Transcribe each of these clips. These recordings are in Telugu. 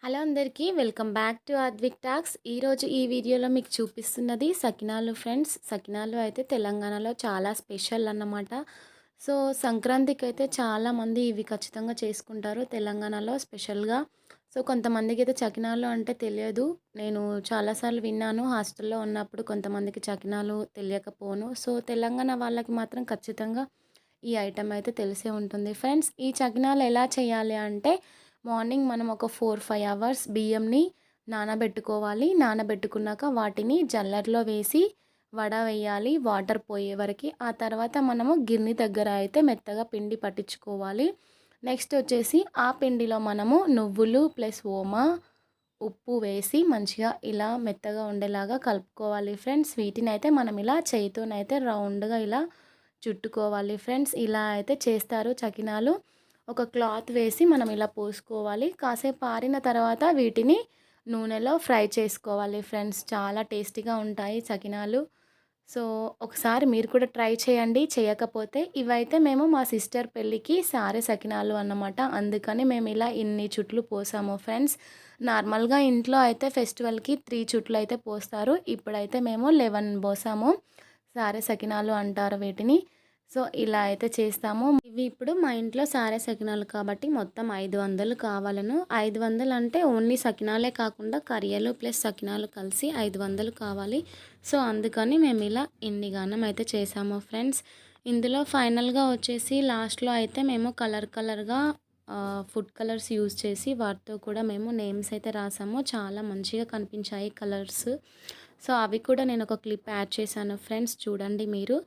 హలో అందరికీ welcome back to Advik talks. ఈరోజు ఈ వీడియోలో మీకు చూపిస్తున్నది సకినాలు ఫ్రెండ్స్. సకినాలు అయితే తెలంగాణలో చాలా స్పెషల్ అన్నమాట. సో సంక్రాంతికి అయితే చాలామంది ఇవి ఖచ్చితంగా చేసుకుంటారు తెలంగాణలో స్పెషల్గా. సో కొంతమందికి అయితే చకినాలు అంటే తెలియదు. నేను చాలాసార్లు విన్నాను హాస్టల్లో ఉన్నప్పుడు, కొంతమందికి చకినాలు తెలియకపోను. సో తెలంగాణ వాళ్ళకి మాత్రం ఖచ్చితంగా ఈ ఐటెం అయితే తెలిసే ఉంటుంది ఫ్రెండ్స్. ఈ చకినాలు ఎలా చేయాలి అంటే, మార్నింగ్ మనం ఒక 4-5 అవర్స్ బియ్యంని నానబెట్టుకోవాలి. నానబెట్టుకున్నాక వాటిని జల్లర్లో వేసి వడవేయాలి వాటర్ పోయే వరకు. ఆ తర్వాత మనము గిన్నె దగ్గర అయితే మెత్తగా పిండి పట్టించుకోవాలి. నెక్స్ట్ వచ్చేసి ఆ పిండిలో మనము నువ్వులు ప్లస్ ఓమా, ఉప్పు వేసి మంచిగా ఇలా మెత్తగా ఉండేలాగా కలుపుకోవాలి ఫ్రెండ్స్. వీటిని అయితే మనం ఇలా చేయితోనైతే రౌండ్గా ఇలా చుట్టుకోవాలి ఫ్రెండ్స్. ఇలా అయితే చేస్తారు చకినాలు. ఒక క్లాత్ వేసి మనం ఇలా పోసుకోవాలి. కాసేపు ఆరిన తర్వాత వీటిని నూనెలో ఫ్రై చేసుకోవాలి ఫ్రెండ్స్. చాలా టేస్టీగా ఉంటాయి చకినాలు. సో ఒకసారి మీరు కూడా ట్రై చేయండి చేయకపోతే. ఇవైతే మేము మా సిస్టర్ పెళ్ళికి సారె సకినాలు అన్నమాట, అందుకని మేము ఇలా ఇన్ని చుట్లు పోసాము ఫ్రెండ్స్. నార్మల్గా ఇంట్లో అయితే ఫెస్టివల్కి 3 చుట్లు అయితే పోస్తారు. ఇప్పుడైతే మేము 11 పోసాము. సారె సకినాలు అంటారు వీటిని. సో ఇలా అయితే చేస్తాము. ఇవి ఇప్పుడు మా ఇంట్లో సారె సకినాలు కాబట్టి మొత్తం 500 కావాలను. 500 అంటే ఓన్లీ సకినాలే కాకుండా కరియలు ప్లస్ సకినాలు కలిసి 500 కావాలి. సో అందుకని మేము ఇలా ఇన్ని గానం అయితే చేసాము ఫ్రెండ్స్. ఇందులో ఫైనల్గా వచ్చేసి లాస్ట్లో అయితే మేము కలర్గా ఫుడ్ కలర్స్ యూజ్ చేసి వాటితో కూడా మేము నేమ్స్ అయితే రాసాము. చాలా మంచిగా కనిపించాయి కలర్స్. సో అవి కూడా నేను ఒక క్లిప్ యాడ్ చేశాను ఫ్రెండ్స్, చూడండి మీరు.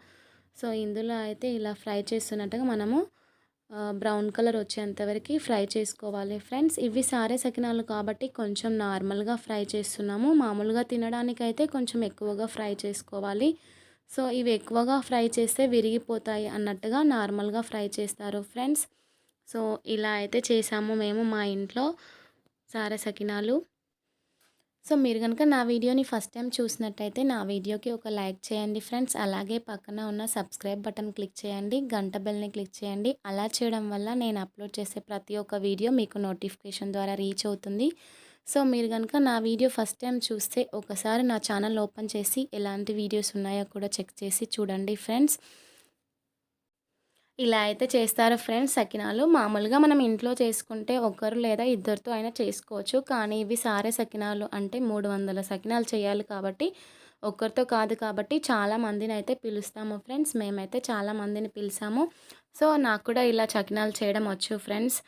సో ఇందులో అయితే ఇలా ఫ్రై చేస్తున్నట్టుగా మనము బ్రౌన్ కలర్ వచ్చేంతవరకు ఫ్రై చేసుకోవాలి ఫ్రెండ్స్. ఇవి సారె సకినాలు కాబట్టి కొంచెం నార్మల్గా ఫ్రై చేస్తున్నాము. మామూలుగా తినడానికైతే కొంచెం ఎక్కువగా ఫ్రై చేసుకోవాలి. సో ఇవి ఎక్కువగా ఫ్రై చేస్తే విరిగిపోతాయి అన్నట్టుగా నార్మల్గా ఫ్రై చేస్తారు ఫ్రెండ్స్. సో ఇలా అయితే చేసాము మేము మా ఇంట్లో సారె సకినాలు. సో మీరు కనుక నా వీడియోని ఫస్ట్ టైం చూసినట్టయితే నా వీడియోకి ఒక లైక్ చేయండి ఫ్రెండ్స్. అలాగే పక్కన ఉన్న సబ్స్క్రైబ్ బటన్ క్లిక్ చేయండి, గంట బెల్ని క్లిక్ చేయండి. అలా చేయడం వల్ల నేను అప్లోడ్ చేసే ప్రతి ఒక్క వీడియో మీకు నోటిఫికేషన్ ద్వారా రీచ్ అవుతుంది. సో మీరు కనుక నా వీడియో ఫస్ట్ టైం చూస్తే ఒకసారి నా ఛానల్ ఓపెన్ చేసి ఎలాంటి వీడియోస్ ఉన్నాయో కూడా చెక్ చేసి చూడండి ఫ్రెండ్స్. ఇలా అయితే చేస్తారు ఫ్రెండ్స్ సకినాలు. మామూలుగా మనం ఇంట్లో చేసుకుంటే ఒకరు లేదా ఇద్దరితో అయినా చేసుకోవచ్చు. కానీ ఇవి సారె సకినాలు అంటే 300 సకినాలు చేయాలి కాబట్టి ఒక్కరితో కాదు కాబట్టి చాలా మందిని అయితే పిలుస్తాము ఫ్రెండ్స్. మేమైతే చాలా మందిని పిలిచాము. సో నాకు కూడా ఇలా సకినాలు చేయడం వచ్చు ఫ్రెండ్స్.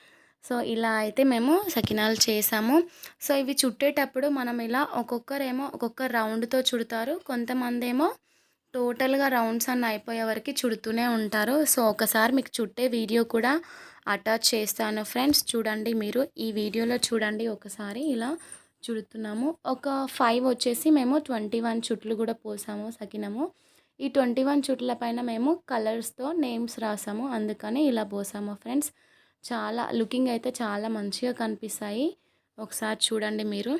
సో ఇలా అయితే మేము సకినాలు చేసాము. సో ఇవి చుట్టేటప్పుడు మనం ఇలా ఒక్కొక్కరేమో ఒక్కొక్క రౌండ్తో చుడతారు, కొంతమంది ఏమో టోటల్గా రౌండ్స్ అన్నీ అయిపోయే వరకు చుడుతూనే ఉంటారు. సో ఒకసారి మీకు చుట్టే వీడియో కూడా అటాచ్ చేస్తాను ఫ్రెండ్స్, చూడండి మీరు. ఈ వీడియోలో చూడండి ఒకసారి ఇలా చుడుతున్నాము. ఒక 5 వచ్చేసి మేము 21 చుట్లు కూడా పోసాము సకినము. ఈ 21 చుట్ల పైన మేము కలర్స్తో నేమ్స్ రాసాము, అందుకని ఇలా పోసాము ఫ్రెండ్స్. చాలా లుకింగ్ అయితే చాలా మంచిగా కనిపిస్తాయి. ఒకసారి చూడండి మీరు.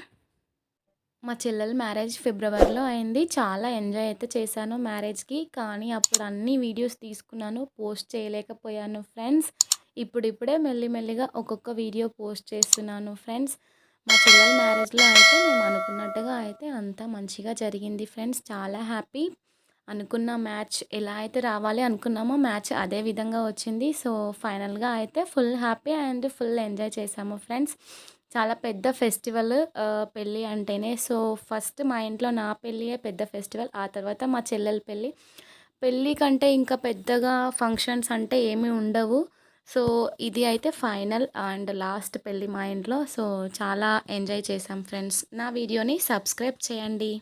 మా చెల్లెల మ్యారేజ్ ఫిబ్రవరిలో అయింది. చాలా ఎంజాయ్ అయితే చేశాను మ్యారేజ్కి. కానీ అప్పుడు అన్ని వీడియోస్ తీసుకున్నాను, పోస్ట్ చేయలేకపోయాను ఫ్రెండ్స్. ఇప్పుడిప్పుడే మెల్లిమెల్లిగా ఒక్కొక్క వీడియో పోస్ట్ చేస్తున్నాను ఫ్రెండ్స్. మా చెల్లెల మ్యారేజ్లో అయితే మేము అనుకున్నట్టుగా అయితే అంతా మంచిగా జరిగింది ఫ్రెండ్స్. చాలా హ్యాపీ. అనుకున్న మ్యాచ్ ఎలా అయితే రావాలి అనుకున్నామో మ్యాచ్ అదే విధంగా వచ్చింది. సో ఫైనల్గా అయితే full happy and full enjoy చేశాము ఫ్రెండ్స్. చాలా పెద్ద ఫెస్టివల్ పెళ్ళి అంటేనే. సో ఫస్ట్ మా ఇంట్లో నా పెళ్ళియే పెద్ద ఫెస్టివల్, ఆ తర్వాత మా చెల్లెల పెళ్ళి. పెళ్ళి కంటే ఇంకా పెద్దగా ఫంక్షన్స్ అంటే ఏమీ ఉండవు. సో ఇది అయితే ఫైనల్ అండ్ లాస్ట్ పెళ్ళి మా ఇంట్లో. సో చాలా ఎంజాయ్ చేశాం ఫ్రెండ్స్. నా వీడియోని సబ్స్క్రైబ్ చేయండి.